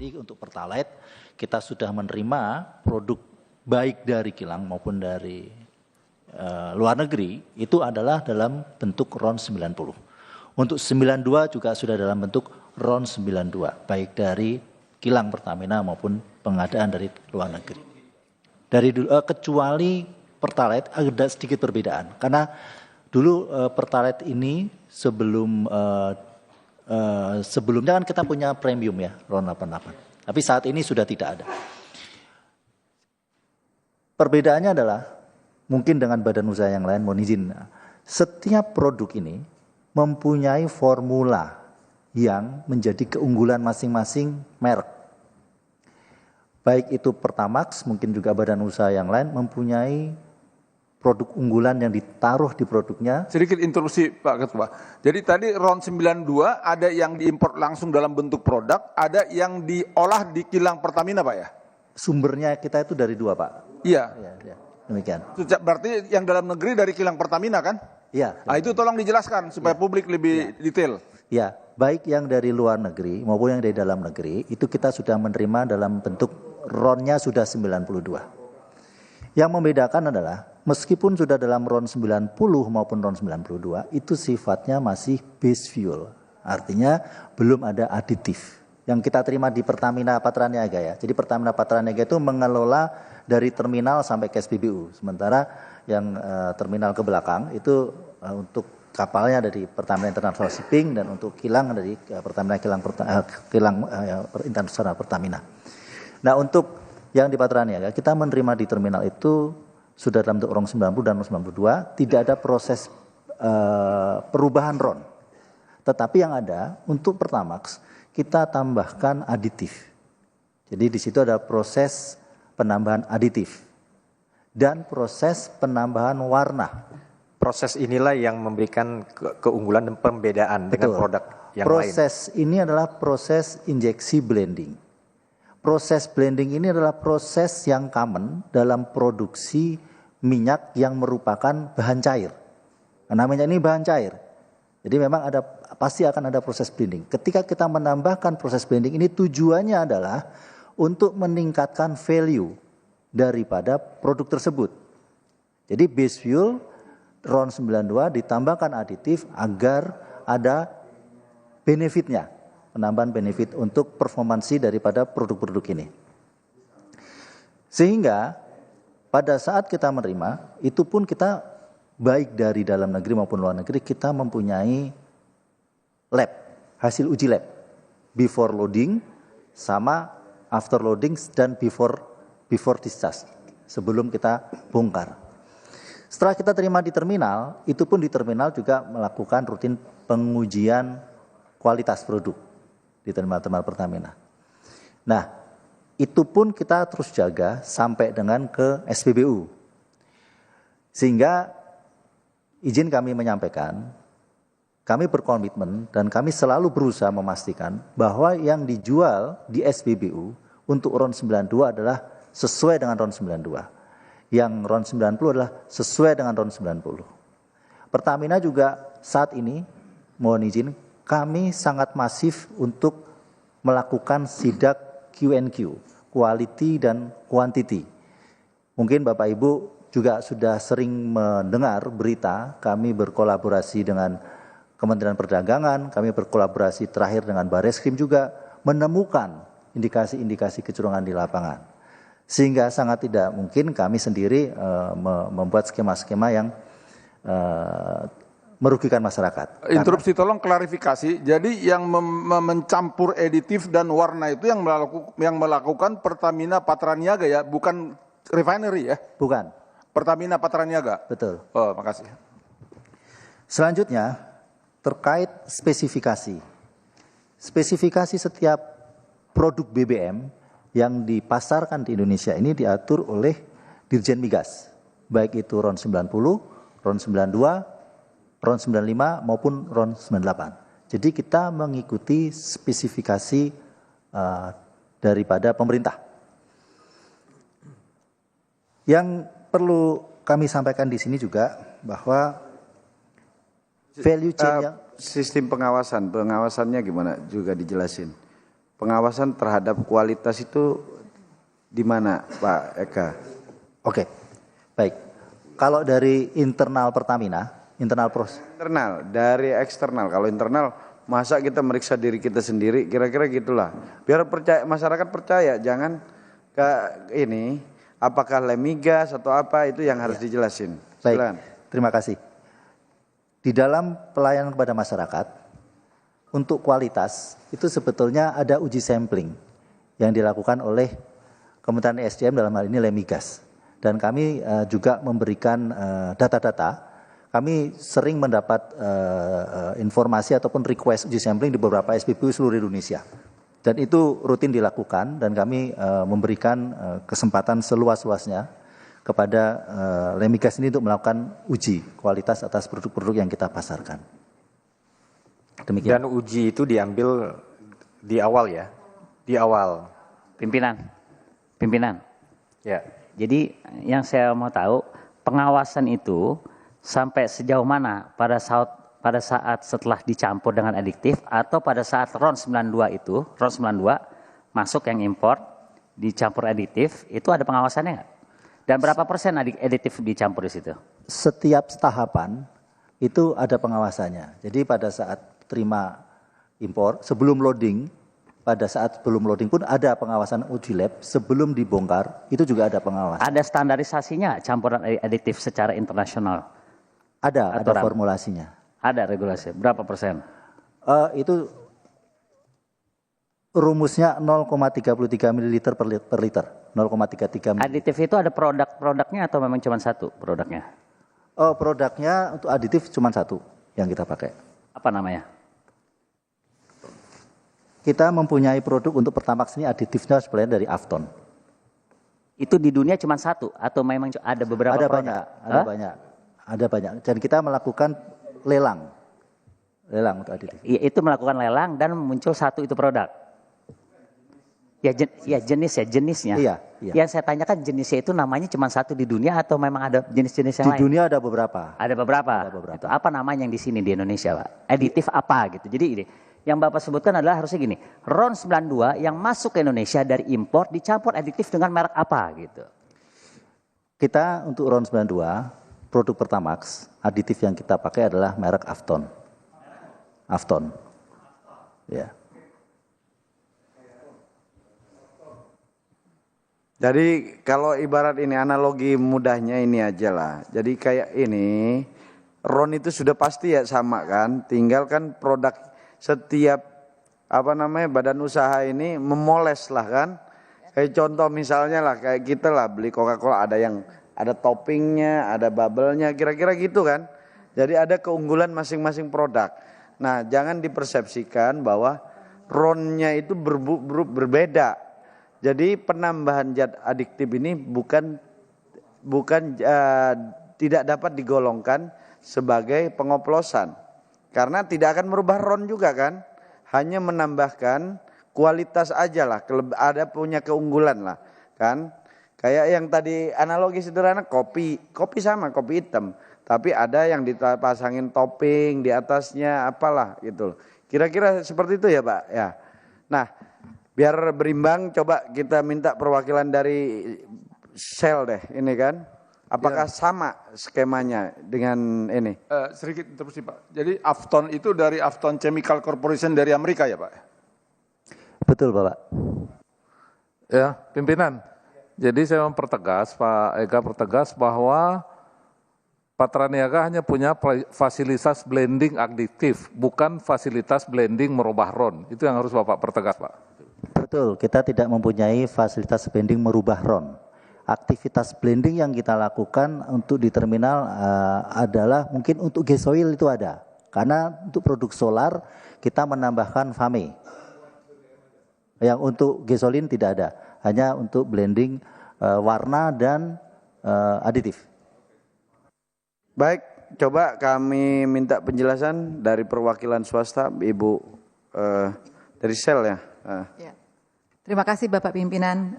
Jadi untuk Pertalite kita sudah menerima produk baik dari kilang maupun dari luar negeri itu adalah dalam bentuk RON 90. Untuk 92 juga sudah dalam bentuk RON 92 baik dari kilang Pertamina maupun pengadaan dari luar negeri. Kecuali Pertalite ada sedikit perbedaan karena dulu Pertalite ini sebelumnya kan kita punya premium ya RON 88. Tapi saat ini sudah tidak ada. Perbedaannya adalah mungkin dengan badan usaha yang lain, mohon izin. Setiap produk ini mempunyai formula yang menjadi keunggulan masing-masing merek. Baik itu Pertamax, mungkin juga badan usaha yang lain mempunyai produk unggulan yang ditaruh di produknya. Sedikit interupsi Pak Ketua. Jadi tadi RON 92 ada yang diimpor langsung dalam bentuk produk, ada yang diolah di kilang Pertamina Pak ya? Sumbernya kita itu dari dua Pak. Iya. Ya, demikian. Berarti yang dalam negeri dari kilang Pertamina kan? Iya. Nah, itu tolong dijelaskan supaya publik lebih detail. Ya, baik yang dari luar negeri maupun yang dari dalam negeri itu kita sudah menerima dalam bentuk RON-nya sudah 92. Yang membedakan adalah meskipun sudah dalam RON 90 maupun RON 92 itu sifatnya masih base fuel. Artinya belum ada aditif. Yang kita terima di Pertamina Patraniaga ya. Jadi Pertamina Patraniaga itu mengelola dari terminal sampai ke SPBU. Sementara yang terminal ke belakang itu untuk kapalnya dari Pertamina International Shipping dan untuk kilang dari Pertamina Kilang Internasional Pertamina. Nah, untuk yang di Patraniaga kita menerima di terminal itu sudah dalam bentuk RON 90 dan RON 92, tidak ada proses perubahan RON. Tetapi yang ada untuk Pertamax kita tambahkan aditif. Jadi di situ ada proses penambahan aditif dan proses penambahan warna. Proses inilah yang memberikan keunggulan dan pembedaan dengan produk yang lain. Proses ini adalah proses injeksi blending. Proses blending ini adalah proses yang common dalam produksi minyak yang merupakan bahan cair. Karena minyak ini bahan cair. Jadi memang pasti akan ada proses blending. Ketika kita menambahkan proses blending ini tujuannya adalah untuk meningkatkan value daripada produk tersebut. Jadi base fuel RON 92 ditambahkan aditif agar ada benefitnya, penambahan benefit untuk performansi daripada produk-produk ini. Sehingga pada saat kita menerima, itu pun kita baik dari dalam negeri maupun luar negeri, kita mempunyai lab, hasil uji lab, before loading sama after loading dan before discharge, sebelum kita bongkar. Setelah kita terima di terminal, itu pun di terminal juga melakukan rutin pengujian kualitas produk di terminal-terminal Pertamina. Nah, itu pun kita terus jaga sampai dengan ke SPBU. Sehingga izin kami menyampaikan, kami berkomitmen dan kami selalu berusaha memastikan bahwa yang dijual di SPBU untuk RON 92 adalah sesuai dengan RON 92. Yang RON 90 adalah sesuai dengan RON 90. Pertamina juga saat ini, mohon izin, kami sangat masif untuk melakukan sidak Q&Q, quality dan quantity. Mungkin Bapak Ibu juga sudah sering mendengar berita, kami berkolaborasi dengan Kementerian Perdagangan, kami berkolaborasi terakhir dengan Bareskrim juga menemukan indikasi-indikasi kecurangan di lapangan. Sehingga sangat tidak mungkin kami sendiri membuat skema-skema yang merugikan masyarakat. Interupsi tolong klarifikasi. Jadi yang mencampur editif dan warna itu yang melakukan Pertamina Patraniaga ya, bukan refinery ya? Bukan. Pertamina Patraniaga. Betul. Oh, makasih. Selanjutnya terkait spesifikasi. Spesifikasi setiap produk BBM yang dipasarkan di Indonesia ini diatur oleh Dirjen Migas. Baik itu RON 90, RON 92, RON 95 maupun RON 98. Jadi kita mengikuti spesifikasi daripada pemerintah. Yang perlu kami sampaikan di sini juga bahwa value chain yang sistem pengawasannya gimana juga dijelasin. pengawasan terhadap kualitas itu di mana, Pak Eka? Oke, baik. Kalau dari internal Pertamina, internal proses. Internal, dari eksternal. Kalau internal, masa kita meriksa diri kita sendiri, kira-kira gitulah. Biar percaya, masyarakat percaya, jangan ke ini, apakah lemigas atau apa, itu yang harus dijelasin. Baik, Silakan. terima kasih. Di dalam pelayanan kepada masyarakat, untuk kualitas, itu sebetulnya ada uji sampling yang dilakukan oleh Kementerian SDM dalam hal ini Lemigas. Dan kami juga memberikan data-data. Kami sering mendapat informasi ataupun request uji sampling di beberapa SPBU seluruh Indonesia. Dan itu rutin dilakukan dan kami memberikan kesempatan seluas-luasnya kepada Lemigas ini untuk melakukan uji kualitas atas produk-produk yang kita pasarkan. Demikian. Dan uji itu diambil di awal ya, di awal. Pimpinan. Ya. Jadi yang saya mau tahu, pengawasan itu sampai sejauh mana pada saat setelah dicampur dengan adiktif atau pada saat RON 92 itu, RON 92 masuk yang impor, dicampur adiktif, itu ada pengawasannya nggak? Dan berapa persen aditif dicampur di situ? Setiap tahapan itu ada pengawasannya. Jadi pada saat terima impor, sebelum loading, pada saat sebelum loading pun ada pengawasan uji lab. Sebelum dibongkar, itu juga ada pengawasan. Ada standarisasinya campuran aditif secara internasional? Ada formulasinya. Ada regulasi. Berapa persen? Itu rumusnya 0,33 ml per liter. 0,33 ml. Aditif itu ada produknya atau memang cuma satu produknya? Oh, produknya untuk aditif cuma satu yang kita pakai. Apa namanya? Kita mempunyai produk untuk Pertamax ini aditifnya sebenarnya dari Afton. Itu di dunia cuma satu atau memang ada beberapa ada produk? Ada banyak. Dan kita melakukan lelang untuk aditif. Itu melakukan lelang dan muncul satu itu produk. Jenisnya. Iya. Yang saya tanyakan jenisnya itu namanya cuma satu di dunia atau memang ada jenis-jenis yang lain? Di dunia ada beberapa. Ada beberapa. Itu apa namanya yang di sini di Indonesia, Pak? Aditif apa gitu. Jadi ini yang Bapak sebutkan adalah harusnya gini, RON 92 yang masuk ke Indonesia dari impor dicampur aditif dengan merek apa gitu. Kita untuk RON 92 produk Pertamax, aditif yang kita pakai adalah merek Afton. Afton. Ya. Jadi kalau ibarat ini analogi mudahnya ini aja lah. Jadi kayak ini, RON itu sudah pasti ya sama kan. Tinggal kan produk setiap badan usaha ini memoles lah kan. Kayak contoh misalnya lah kayak kita lah beli Coca-Cola ada toppingnya, ada bubble-nya, kira-kira gitu kan. Jadi ada keunggulan masing-masing produk. Nah jangan dipersepsikan bahwa RON-nya itu berbeda. Jadi penambahan zat adiktif ini bukan tidak dapat digolongkan sebagai pengoplosan. Karena tidak akan merubah RON juga kan. Hanya menambahkan kualitas aja lah. Ada punya keunggulan lah kan. Kayak yang tadi analogi sederhana kopi sama kopi hitam. Tapi ada yang dipasangin topping di atasnya apalah gitu. Kira-kira seperti itu ya Pak ya. Nah biar berimbang coba kita minta perwakilan dari Shell deh ini kan. Apakah sama skemanya dengan ini? Sedikit interupsi Pak. Jadi Afton itu dari Afton Chemical Corporation dari Amerika ya Pak? Betul Bapak. Ya pimpinan. Jadi saya mempertegas, Pak Eka pertegas bahwa Patraniaga hanya punya fasilitas blending adiktif, bukan fasilitas blending merubah RON. Itu yang harus Bapak pertegas Pak. Betul, kita tidak mempunyai fasilitas blending merubah RON. Aktivitas blending yang kita lakukan untuk di terminal adalah mungkin untuk gasoil itu ada. Karena untuk produk solar kita menambahkan FAME. Yang untuk gasolin tidak ada, hanya untuk blending warna dan aditif. Baik, coba kami minta penjelasan dari perwakilan swasta, Ibu dari Shell ya. Ya. Terima kasih Bapak Pimpinan.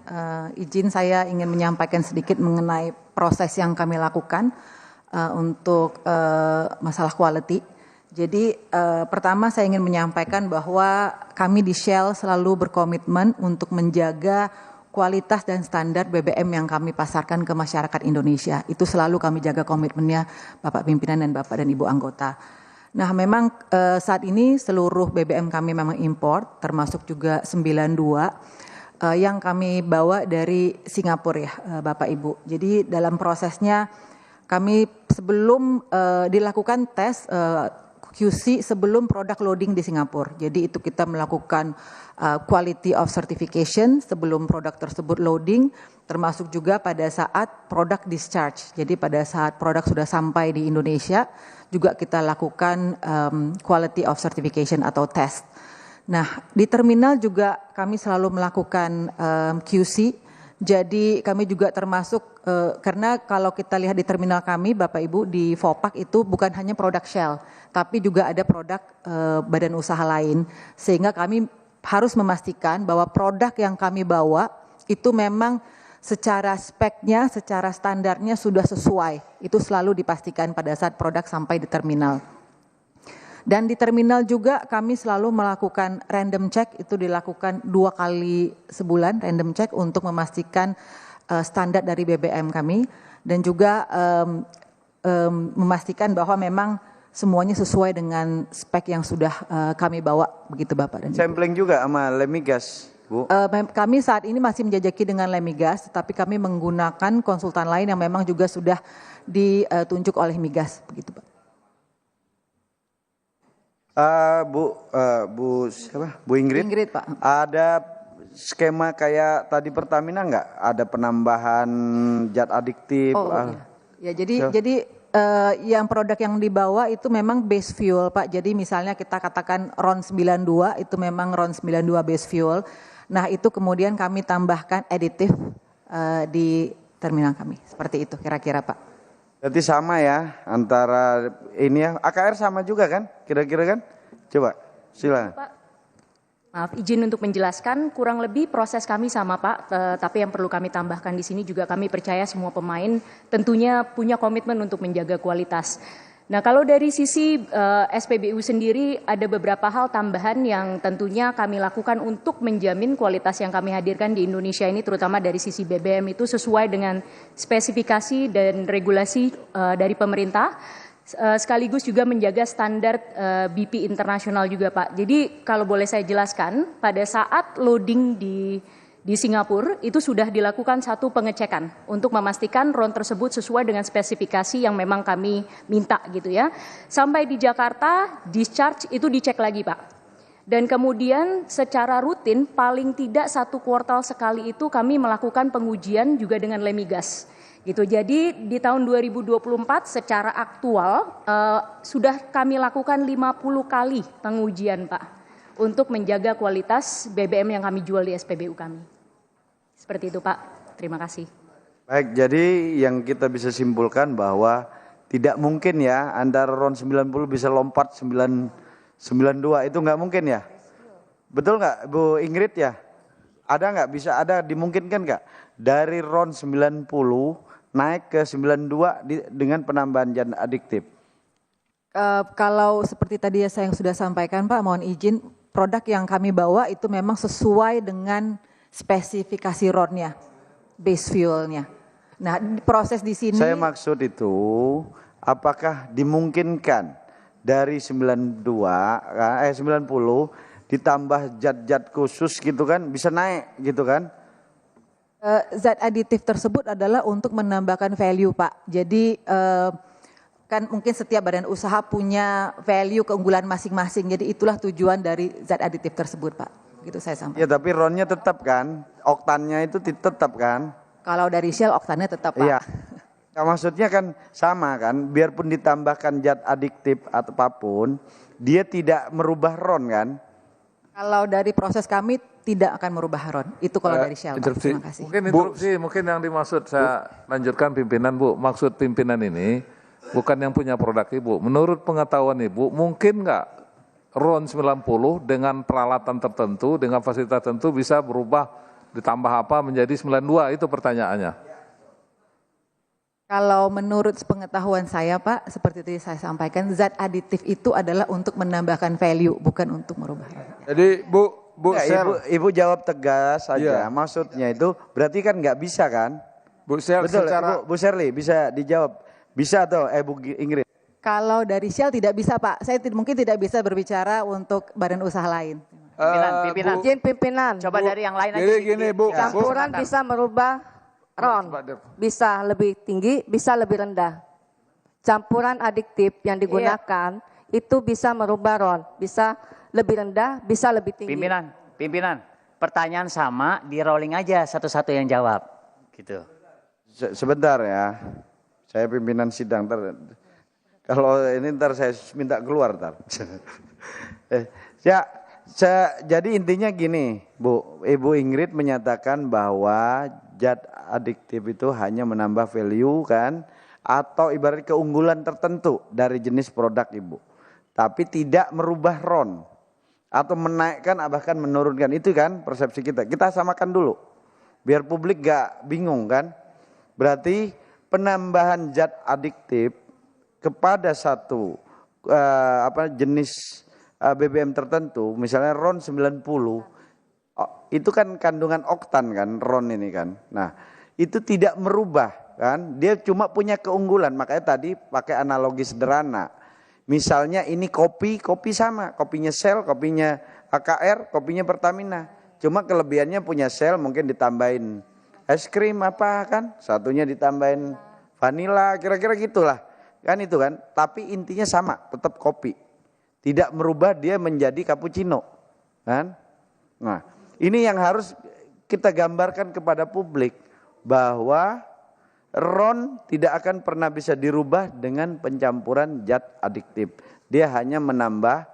Izin saya ingin menyampaikan sedikit mengenai proses yang kami lakukan untuk masalah quality. Jadi pertama saya ingin menyampaikan bahwa kami di Shell selalu berkomitmen untuk menjaga kualitas dan standar BBM yang kami pasarkan ke masyarakat Indonesia. Itu selalu kami jaga komitmennya Bapak Pimpinan dan Bapak dan Ibu anggota. Nah memang saat ini seluruh BBM kami memang import, termasuk juga 92 yang kami bawa dari Singapura ya Bapak Ibu. Jadi dalam prosesnya kami sebelum dilakukan tes QC sebelum produk loading di Singapura. Jadi itu kita melakukan quality of certification sebelum produk tersebut loading, termasuk juga pada saat produk discharge. Jadi pada saat produk sudah sampai di Indonesia, juga kita lakukan quality of certification atau test. Nah, di terminal juga kami selalu melakukan QC. Jadi kami juga termasuk, karena kalau kita lihat di terminal kami Bapak Ibu di Vopak itu bukan hanya produk Shell, tapi juga ada produk badan usaha lain. Sehingga kami harus memastikan bahwa produk yang kami bawa itu memang secara speknya, secara standarnya sudah sesuai. Itu selalu dipastikan pada saat produk sampai di terminal. Dan di terminal juga kami selalu melakukan random check, itu dilakukan 2 kali sebulan random check untuk memastikan standar dari BBM kami. Dan juga memastikan bahwa memang semuanya sesuai dengan spek yang sudah kami bawa, begitu Bapak dan Ibu. Sampling juga sama Lemigas, Bu? Kami saat ini masih menjajaki dengan Lemigas, tetapi kami menggunakan konsultan lain yang memang juga sudah ditunjuk oleh Migas, begitu Pak. Bu siapa? Bu Ingrid? Ingrid Pak. Ada skema kayak tadi Pertamina nggak? Ada penambahan zat adiktif? Ya jadi yang produk yang dibawa itu memang base fuel Pak. Jadi misalnya kita katakan RON 92 itu memang RON 92 base fuel. Nah itu kemudian kami tambahkan aditif di terminal kami. Seperti itu kira-kira Pak. Berarti sama ya antara ini ya. AKR sama juga kan? Kira-kira kan? Coba silakan. Pak, maaf izin untuk menjelaskan, kurang lebih proses kami sama Pak, tapi yang perlu kami tambahkan di sini juga kami percaya semua pemain tentunya punya komitmen untuk menjaga kualitas. Nah kalau dari sisi SPBU sendiri ada beberapa hal tambahan yang tentunya kami lakukan untuk menjamin kualitas yang kami hadirkan di Indonesia ini, terutama dari sisi BBM itu sesuai dengan spesifikasi dan regulasi dari pemerintah, sekaligus juga menjaga standar BP internasional juga Pak. Jadi kalau boleh saya jelaskan, pada saat loading di Singapura itu sudah dilakukan satu pengecekan untuk memastikan RON tersebut sesuai dengan spesifikasi yang memang kami minta gitu ya. Sampai di Jakarta discharge itu dicek lagi Pak. Dan kemudian secara rutin paling tidak 1 kuartal sekali itu kami melakukan pengujian juga dengan Lemigas. Gitu. Jadi di tahun 2024 secara aktual sudah kami lakukan 50 kali pengujian Pak untuk menjaga kualitas BBM yang kami jual di SPBU kami. Seperti itu Pak, terima kasih. Baik, jadi yang kita bisa simpulkan bahwa tidak mungkin ya antara RON 90 bisa lompat 92, itu nggak mungkin ya? Betul nggak Bu Ingrid ya? Ada nggak, bisa ada dimungkinkan nggak? Dari RON 90 naik ke 92 dengan penambahan zat adiktif? Kalau seperti tadi saya yang sudah sampaikan Pak, mohon izin, produk yang kami bawa itu memang sesuai dengan spesifikasi RON-nya, base fuel-nya. Nah, proses di sini. Saya maksud itu, apakah dimungkinkan dari 90 ditambah zat-zat khusus gitu kan, bisa naik gitu kan? Zat aditif tersebut adalah untuk menambahkan value Pak. Jadi kan mungkin setiap badan usaha punya value keunggulan masing-masing. Jadi itulah tujuan dari zat aditif tersebut Pak. Gitu saya sampaikan. Ya tapi RON-nya tetap kan, oktannya itu tetap kan? Kalau dari Shell oktannya tetap Pak. Iya. Nah, maksudnya kan sama kan, biarpun ditambahkan zat adiktif atau apapun, dia tidak merubah RON kan? Kalau dari proses kami tidak akan merubah RON. Itu kalau dari Shell Pak. Terima kasih. Mungkin interupsi, mungkin yang dimaksud saya lanjutkan pimpinan Bu. Maksud pimpinan ini bukan yang punya produk Ibu. Menurut pengetahuan Ibu, mungkin nggak RON 90 dengan peralatan tertentu, dengan fasilitas tertentu bisa berubah ditambah apa menjadi 92, itu pertanyaannya. Kalau menurut pengetahuan saya Pak, seperti tadi saya sampaikan, zat aditif itu adalah untuk menambahkan value, bukan untuk merubah. Jadi Bu Ya, Sel, ibu jawab tegas saja. Iya. Maksudnya itu berarti kan nggak bisa kan? Bu Sel Betul, secara Bu Sherly bisa dijawab. Bisa atau Bu Ingrid? Kalau dari Shell tidak bisa Pak, saya mungkin tidak bisa berbicara untuk badan usaha lain. Pimpinan. Izin pimpinan. Coba dari yang lain aja. Jadi sedikit. gini Bu, Campuran bisa merubah RON. Bisa lebih tinggi, bisa lebih rendah. Campuran adiktif yang digunakan itu bisa merubah RON. Bisa lebih rendah, bisa lebih tinggi. Pimpinan. Pertanyaan sama, di rolling aja satu-satu yang jawab. Gitu. Sebentar ya. Saya pimpinan sidang. Kalau ini ntar saya minta keluar ntar. Jadi intinya gini, Ibu Ingrid menyatakan bahwa zat adiktif itu hanya menambah value kan, atau ibarat keunggulan tertentu dari jenis produk Ibu. Tapi tidak merubah RON. Atau menaikkan bahkan menurunkan, itu kan persepsi kita. Kita samakan dulu, biar publik gak bingung kan. Berarti penambahan zat adiktif kepada satu jenis BBM tertentu, misalnya RON 90, itu kan kandungan oktan kan, RON ini kan. Nah, itu tidak merubah kan, dia cuma punya keunggulan. Makanya tadi pakai analogi sederhana. Misalnya ini kopi sama, kopinya Shell, kopinya AKR, kopinya Pertamina. Cuma kelebihannya punya Shell mungkin ditambahin es krim apa kan, satunya ditambahin vanila, kira-kira gitulah. Kan itu kan, tapi intinya sama, tetap kopi. Tidak merubah dia menjadi cappuccino. Kan? Nah, ini yang harus kita gambarkan kepada publik, bahwa RON tidak akan pernah bisa dirubah dengan pencampuran zat adiktif. Dia hanya menambah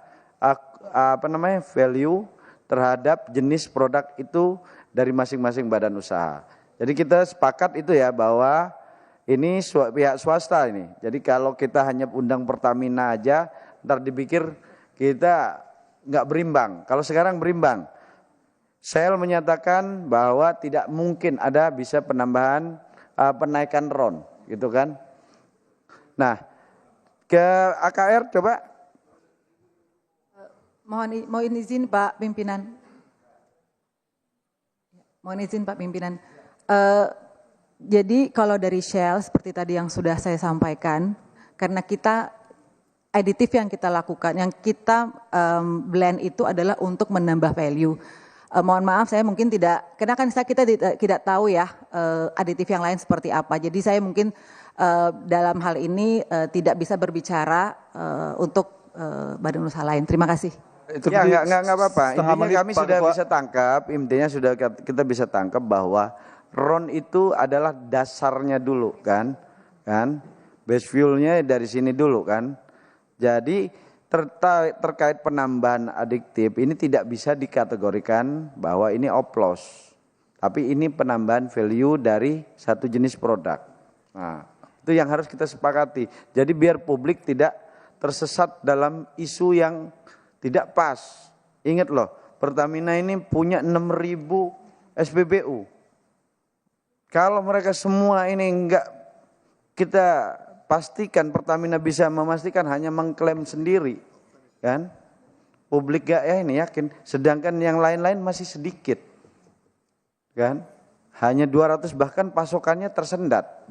value terhadap jenis produk itu dari masing-masing badan usaha. Jadi kita sepakat itu ya, bahwa ini pihak swasta ini. Jadi kalau kita hanya undang Pertamina aja, ntar dipikir kita nggak berimbang. Kalau sekarang berimbang. Shell menyatakan bahwa tidak mungkin ada bisa penaikan RON, gitu kan. Nah, ke AKR coba. Mohon izin Pak Pimpinan. Jadi kalau dari Shell seperti tadi yang sudah saya sampaikan, karena kita aditif yang kita lakukan, yang kita blend itu adalah untuk menambah value. Mohon maaf saya mungkin tidak, karena kan kita tidak tahu ya aditif yang lain seperti apa. Jadi saya mungkin dalam hal ini tidak bisa berbicara untuk badan usaha lain. Terima kasih. Ya nggak apa-apa. Intinya kami sudah bisa tangkap, intinya sudah kita bisa tangkap bahwa RON itu adalah dasarnya dulu kan, base fuelnya dari sini dulu kan. Jadi terkait penambahan adiktif ini tidak bisa dikategorikan bahwa ini oplos, tapi ini penambahan value dari satu jenis produk. Nah, itu yang harus kita sepakati. Jadi biar publik tidak tersesat dalam isu yang tidak pas. Ingat loh, Pertamina ini punya 6.000 SPBU. Kalau mereka semua ini enggak, kita pastikan Pertamina bisa memastikan hanya mengklaim sendiri, kan? Publik gak ya ini yakin, sedangkan yang lain-lain masih sedikit, kan? Hanya 200, bahkan pasokannya tersendat.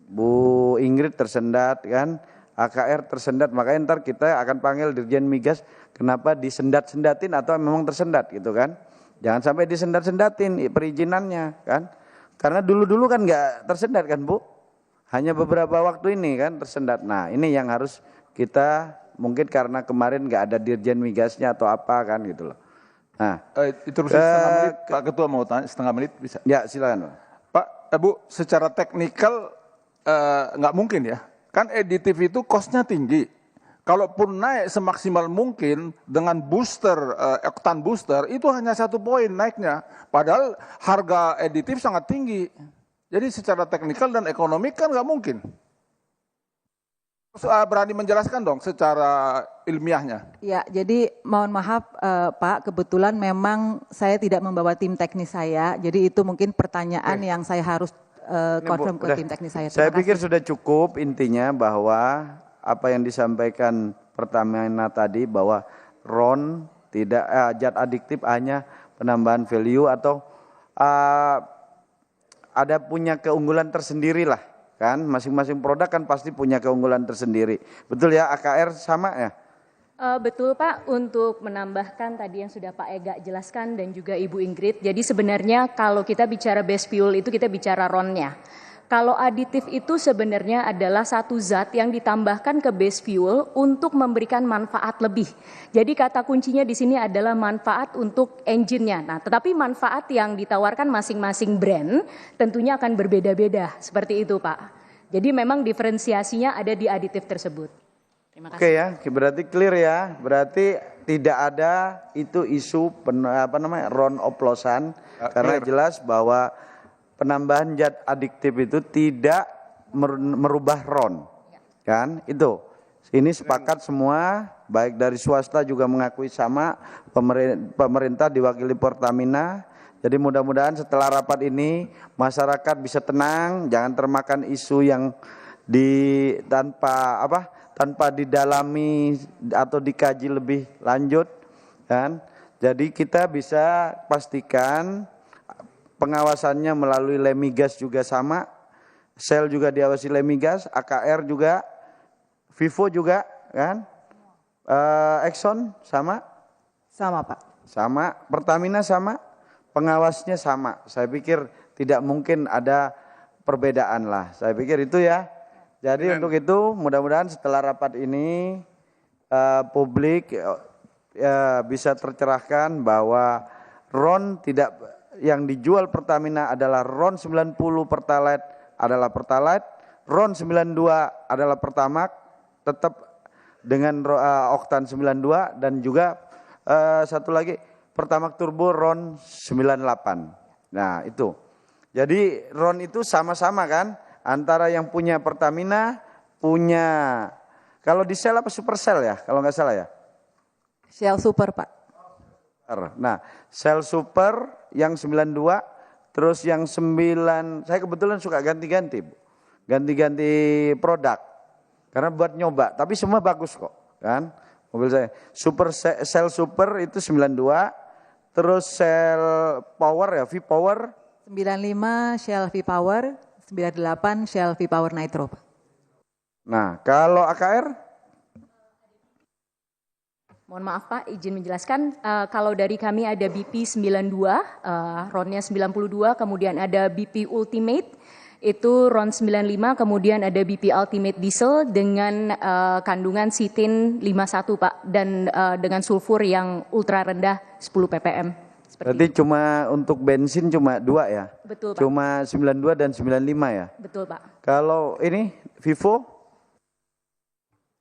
Bu Ingrid tersendat, kan? AKR tersendat, makanya ntar kita akan panggil Dirjen Migas, kenapa disendat-sendatin atau memang tersendat gitu kan? Jangan sampai disendat-sendatin perizinannya, kan? Karena dulu-dulu kan nggak tersendat kan Bu? Hanya beberapa waktu ini kan tersendat. Nah ini yang harus kita, mungkin karena kemarin nggak ada Dirjen Migasnya atau apa kan gitu loh. Nah itu setengah menit, Pak Ketua mau tanya setengah menit bisa? Ya silakan Pak. Bu, secara teknikal nggak mungkin ya. Kan aditif itu cost-nya tinggi. Kalaupun naik semaksimal mungkin dengan booster, oktan booster, itu hanya 1 poin naiknya. Padahal harga aditif sangat tinggi. Jadi secara teknikal dan ekonomi kan nggak mungkin. Berani menjelaskan dong secara ilmiahnya. Ya, jadi mohon maaf Pak, kebetulan memang saya tidak membawa tim teknis saya. Jadi itu mungkin pertanyaan yang saya harus confirm ke udah. tim teknis saya. Saya Terima pikir kasih. sudah cukup intinya bahwa apa yang disampaikan Pertamina tadi bahwa RON tidak zat adiktif hanya penambahan value atau ada punya keunggulan tersendiri lah kan, masing-masing produk kan pasti punya keunggulan tersendiri. Betul ya, AKR sama ya? Betul Pak, untuk menambahkan tadi yang sudah Pak Ega jelaskan dan juga Ibu Ingrid, jadi sebenarnya kalau kita bicara base fuel itu kita bicara RON-nya. Kalau aditif itu sebenarnya adalah satu zat yang ditambahkan ke base fuel untuk memberikan manfaat lebih. Jadi kata kuncinya di sini adalah manfaat untuk engine-nya. Nah, tetapi manfaat yang ditawarkan masing-masing brand tentunya akan berbeda-beda, seperti itu Pak. Jadi memang diferensiasinya ada di aditif tersebut. Terima kasih. Oke ya, berarti clear ya. Berarti tidak ada itu isu RON oplosan karena jelas bahwa penambahan zat adiktif itu tidak merubah RON. Kan? Itu. Ini sepakat semua, baik dari swasta juga mengakui sama, pemerintah diwakili Pertamina. Jadi mudah-mudahan setelah rapat ini masyarakat bisa tenang, jangan termakan isu yang tanpa didalami atau dikaji lebih lanjut kan. Jadi kita bisa pastikan pengawasannya melalui Lemigas juga sama, Shell juga diawasi Lemigas, AKR juga, Vivo juga kan, Exxon sama? Sama Pak. Sama, Pertamina sama, pengawasnya sama. Saya pikir tidak mungkin ada perbedaan lah, saya pikir itu ya. Jadi untuk itu mudah-mudahan setelah rapat ini publik bisa tercerahkan bahwa RON tidak yang dijual Pertamina adalah RON 90 Pertalite adalah Pertalite, RON 92 adalah Pertamax tetap dengan oktan 92 dan juga satu lagi Pertamax Turbo RON 98. Nah, itu. Jadi RON itu sama-sama kan? Antara yang punya Pertamina, punya, kalau di Shell apa Supercell ya, kalau nggak salah ya? Shell Super Pak. Nah, Shell Super yang 92, terus yang 9, saya kebetulan suka ganti-ganti, Bu. Ganti-ganti produk, karena buat nyoba, tapi semua bagus kok, kan? Mobil saya, Shell Super itu 92, terus Shell Power ya, V-Power. 95 Shell V-Power. 98 Shell V-Power Nitro. Nah, kalau AKR? Mohon maaf Pak, izin menjelaskan, kalau dari kami ada BP 92, RON-nya 92, kemudian ada BP Ultimate, itu RON 95, kemudian ada BP Ultimate Diesel dengan kandungan sitin 51 Pak, dan dengan sulfur yang ultra rendah 10 ppm. Berarti cuma untuk bensin cuma 2 ya? Betul Pak. Cuma 92 dan 95 ya? Betul Pak. Kalau ini Vivo?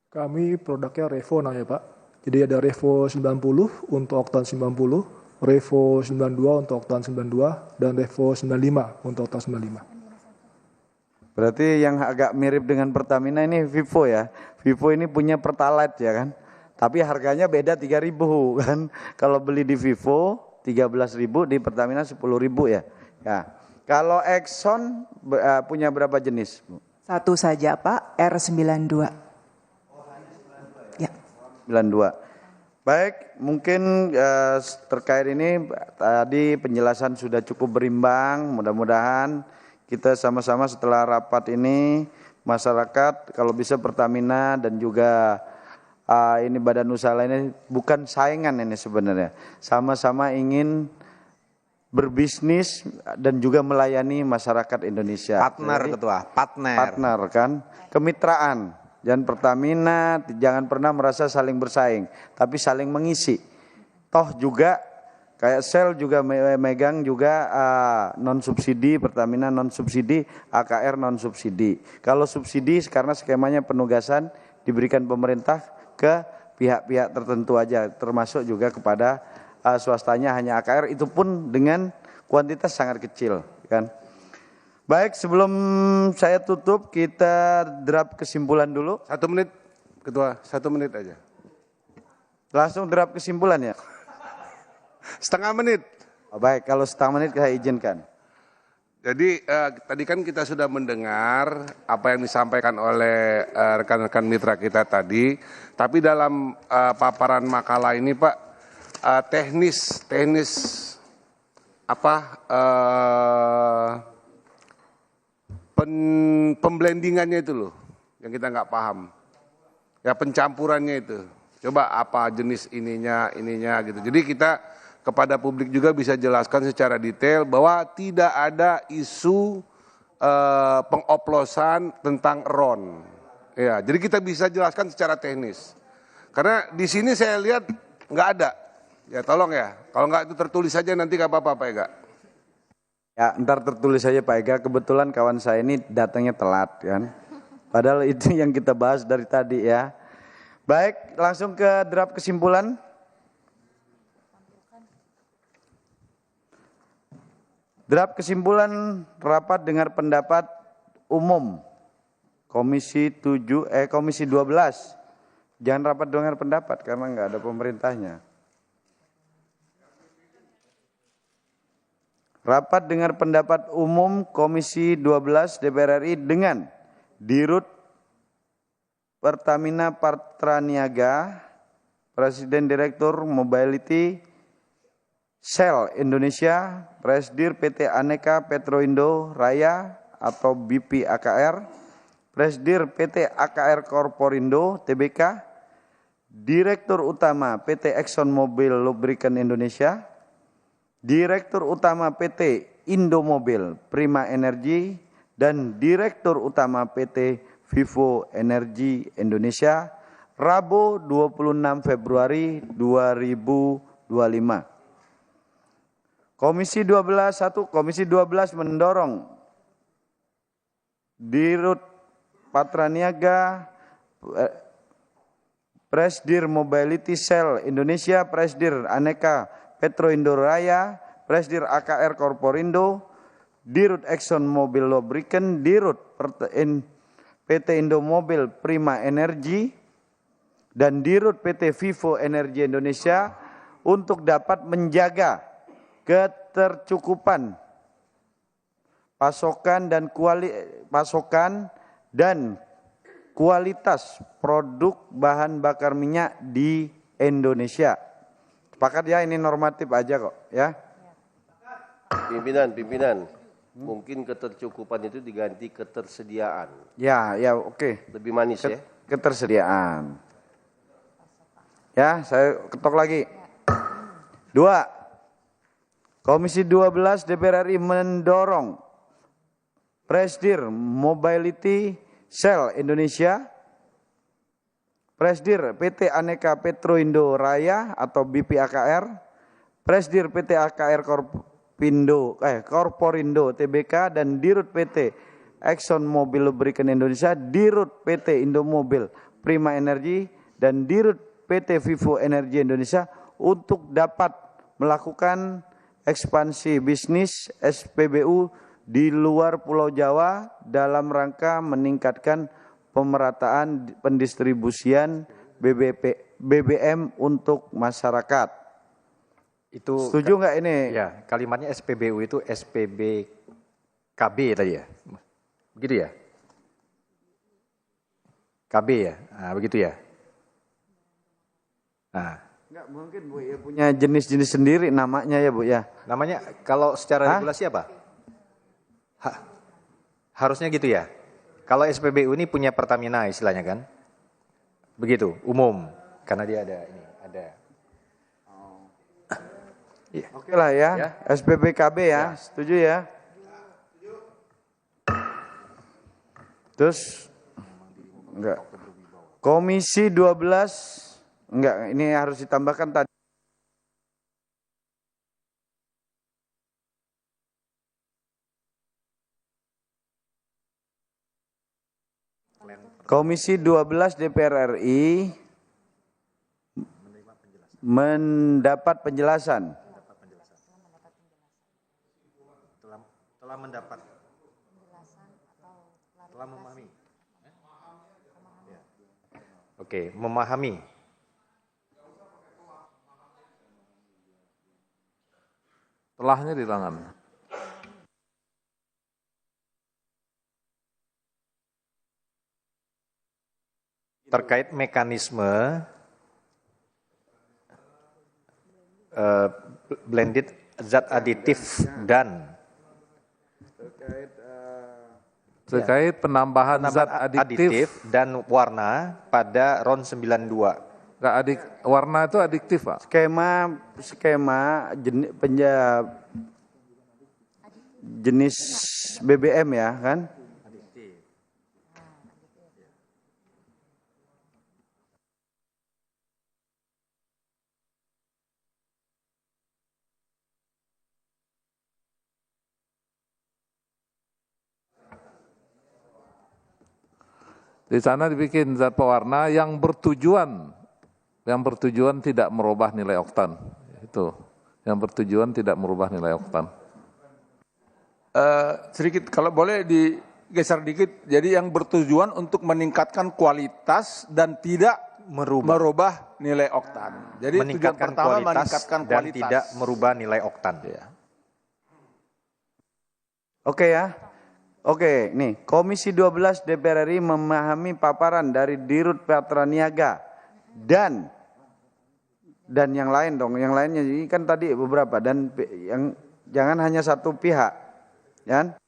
Kami produknya Revo namanya Pak. Jadi ada Revo 90 untuk oktan 90, Revo 92 untuk oktan 92, dan Revo 95 untuk oktan 95. Berarti yang agak mirip dengan Pertamina ini Vivo ya. Vivo ini punya Pertalite ya kan? Tapi harganya beda 3.000 kan. Kalau beli di Vivo 13.000, di Pertamina 10.000 ya. Ya. Kalau Exxon punya berapa jenis, Bu? Satu saja Pak, R92. Ya. 92. Baik, mungkin terkait ini tadi penjelasan sudah cukup berimbang. Mudah-mudahan kita sama-sama setelah rapat ini masyarakat kalau bisa Pertamina dan juga ini badan usaha lainnya bukan saingan ini sebenarnya. Sama-sama ingin berbisnis dan juga melayani masyarakat Indonesia. Partner. Jadi, Ketua, partner kan, kemitraan. Dan Pertamina jangan pernah merasa saling bersaing, tapi saling mengisi. Toh juga kayak Shell juga megang juga non subsidi, Pertamina non subsidi, AKR non subsidi. Kalau subsidi karena skemanya penugasan diberikan pemerintah ke pihak-pihak tertentu aja, termasuk juga kepada swastanya hanya AKR, itu pun dengan kuantitas sangat kecil kan. Baik, sebelum saya tutup kita drop kesimpulan dulu. 1 menit, Ketua, 1 menit aja. Langsung drop kesimpulan ya? Setengah menit. Oh, baik, kalau setengah menit saya izinkan. Jadi tadi kan kita sudah mendengar apa yang disampaikan oleh rekan-rekan mitra kita tadi, tapi dalam paparan makalah ini Pak, teknis pemblendingannya itu loh, yang kita nggak paham. Ya pencampurannya itu, coba apa jenis ininya gitu. Jadi kita kepada publik juga bisa jelaskan secara detail bahwa tidak ada isu pengoplosan tentang RON. Ya, jadi kita bisa jelaskan secara teknis. Karena di sini saya lihat nggak ada. Ya tolong ya, kalau nggak itu tertulis saja nanti nggak apa-apa Pak Ega. Ya, ntar tertulis saja Pak Ega. Kebetulan kawan saya ini datangnya telat kan. Padahal itu yang kita bahas dari tadi ya. Baik, langsung ke draft kesimpulan. Draft kesimpulan rapat dengar pendapat umum Komisi 12. Jangan rapat dengar pendapat karena nggak ada pemerintahnya. Rapat dengar pendapat umum Komisi 12 DPR RI dengan Dirut Pertamina Patraniaga, Presiden Direktur Mobility Shell Indonesia, Presdir PT Aneka Petroindo Raya atau BP AKR, Presdir PT AKR Corporindo Tbk, Direktur Utama PT Exxon Mobil Lubricant Indonesia, Direktur Utama PT Indomobil Prima Energy, dan Direktur Utama PT Vivo Energy Indonesia, Rabu 26 Februari 2025. Komisi 12 mendorong Dirut Patraniaga, Presdir Mobility Shell Indonesia, Presdir Aneka Petroindo Raya, Presdir AKR Corporindo, Dirut Exxon Mobil Lubricant, Dirut PT Indomobil Prima Energy, dan Dirut PT Vivo Energy Indonesia untuk dapat menjaga ketercukupan pasokan dan kualitas produk bahan bakar minyak di Indonesia. Sepakat ya, ini normatif aja kok ya. Pimpinan, mungkin ketercukupan itu diganti ketersediaan. Ya, oke. Lebih manis ya. Ketersediaan. Ya, saya ketok lagi. 2. Komisi 12 DPR RI mendorong Presdir Mobility Shell Indonesia, Presdir PT Aneka Petroindo Raya atau BP AKR, Presdir PT AKR Corporindo Tbk, dan Dirut PT Exxon Mobil Lubricant Indonesia, Dirut PT Indomobil Prima Energy, dan Dirut PT Vivo Energy Indonesia untuk dapat melakukan ekspansi bisnis SPBU di luar Pulau Jawa dalam rangka meningkatkan pemerataan pendistribusian BBM untuk masyarakat. Itu setuju nggak ini? Ya, kalimatnya SPBU itu SPBKB tadi ya, begitu ya? KB ya, begitu ya. Nah. Enggak mungkin Bu ya, punya jenis-jenis sendiri namanya ya Bu ya. Namanya kalau secara regulasi apa? Harusnya gitu ya. Kalau SPBU ini punya Pertamina istilahnya kan? Begitu, umum. Karena dia ada ini, ada. Iya. Oke lah ya. SPBKB ya, setuju ya. Terus enggak. Komisi 12 enggak, ini harus ditambahkan tadi. Komisi 12 DPR RI mendapat penjelasan. Telah mendapat telah memahami. Oke, memahami. Telahnya di tangan. terkait mekanisme blended zat aditif dan terkait penambahan zat adiktif dan warna pada RON 92. Warna itu adiktif, Pak. Skema jenis BBM ya kan? Di sana dibikin zat pewarna yang bertujuan tidak merubah nilai oktan. Itu yang bertujuan tidak merubah nilai oktan. Sedikit kalau boleh digeser dikit. Jadi yang bertujuan untuk meningkatkan kualitas dan tidak merubah nilai oktan. Jadi tujuan pertama meningkatkan dan kualitas tidak merubah nilai oktan. Ya. Oke ya. Oke, nih Komisi 12 DPR RI memahami paparan dari Dirut Patra Niaga dan yang lain dong, yang lainnya ini kan tadi beberapa dan yang jangan hanya satu pihak, ya.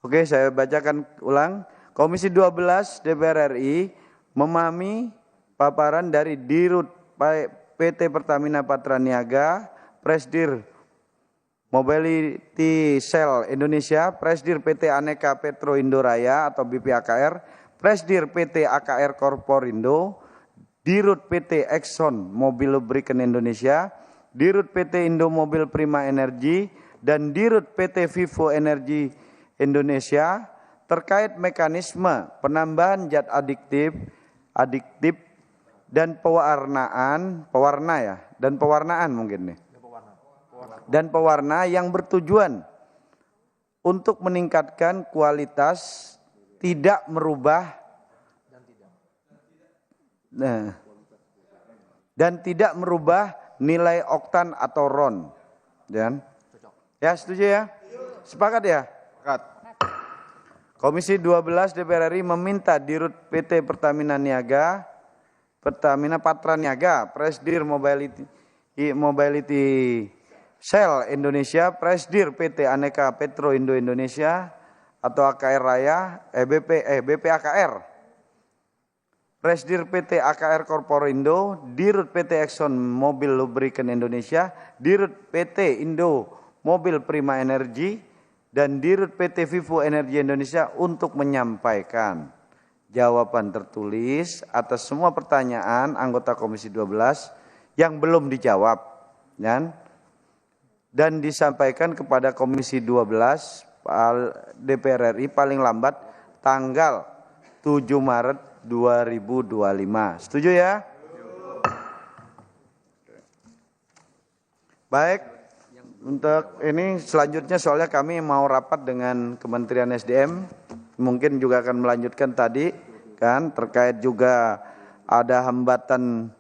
Oke, saya bacakan ulang. Komisi 12 DPR RI memahami paparan dari Dirut PT Pertamina Patra Niaga, Presdir Mobility Cell Indonesia, Presdir PT Aneka Petro Indoraya atau BPAKR, Presdir PT AKR Korporindo, Dirut PT Exxon Mobil Lubricant Indonesia, Dirut PT Indomobil Prima Energy, dan Dirut PT Vivo Energy Indonesia terkait mekanisme penambahan zat adiktif dan pewarnaan mungkin nih. Dan pewarna yang bertujuan untuk meningkatkan kualitas, tidak merubah dan tidak merubah nilai oktan atau RON. Dan ya setuju ya? Sepakat ya? Sepakat. Komisi 12 DPR RI meminta Dirut PT Pertamina Patra Niaga, Presdir Mobility Cell Indonesia, Presdir PT Aneka Petro Indo Indonesia atau AKR Raya, BPAKR, Presdir PT AKR Korporindo, Dirut PT Exxon Mobil Lubricant Indonesia, Dirut PT Indo Mobil Prima Energy, dan Dirut PT Vivo Energy Indonesia untuk menyampaikan jawaban tertulis atas semua pertanyaan anggota Komisi 12 yang belum dijawab, dan disampaikan kepada Komisi 12 DPR RI paling lambat tanggal 7 Maret 2025. Setuju ya? Baik, untuk ini selanjutnya soalnya kami mau rapat dengan Kementerian SDM, mungkin juga akan melanjutkan tadi kan terkait juga ada hambatan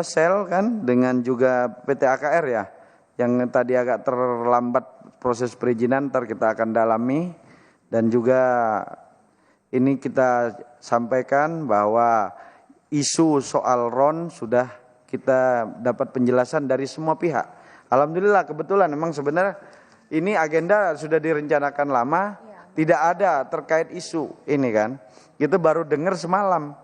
sel kan dengan juga PT AKR ya yang tadi agak terlambat proses perizinan, ntar kita akan dalami. Dan juga ini kita sampaikan bahwa isu soal RON sudah kita dapat penjelasan dari semua pihak. Alhamdulillah kebetulan memang sebenarnya ini agenda sudah direncanakan lama, tidak ada terkait isu ini kan. Kita baru dengar semalam.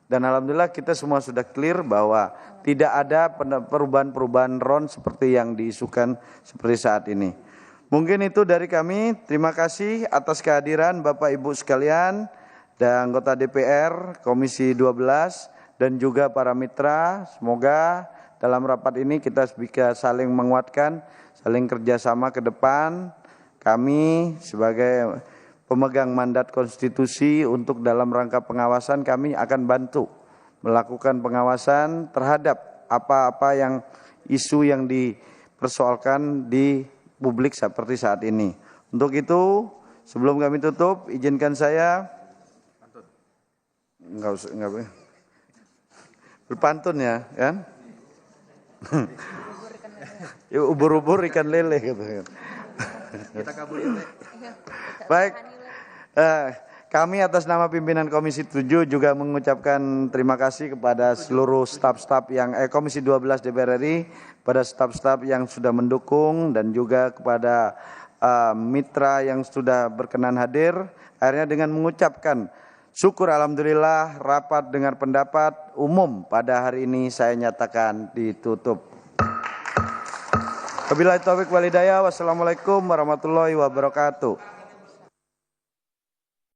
Dan alhamdulillah kita semua sudah clear bahwa tidak ada perubahan-perubahan RON seperti yang diisukan seperti saat ini. Mungkin itu dari kami. Terima kasih atas kehadiran Bapak Ibu sekalian dan anggota DPR Komisi 12 dan juga para mitra. Semoga dalam rapat ini kita bisa saling menguatkan, saling kerjasama ke depan. Kami sebagai pemegang mandat konstitusi untuk dalam rangka pengawasan, kami akan bantu melakukan pengawasan terhadap apa-apa yang isu yang dipersoalkan di publik seperti saat ini. Untuk itu, sebelum kami tutup, izinkan saya enggak berpantun ya, kan? Ubur-ubur ikan lele gitu. Kita kabulin. Baik. Kami atas nama pimpinan Komisi 7 juga mengucapkan terima kasih kepada seluruh staf-staf yang Komisi 12 DPR RI, pada staf-staf yang sudah mendukung dan juga kepada mitra yang sudah berkenan hadir. Akhirnya dengan mengucapkan syukur alhamdulillah rapat dengar pendapat umum pada hari ini saya nyatakan ditutup. Wabillahi taufiq wal hidayah. Wassalamualaikum warahmatullahi wabarakatuh.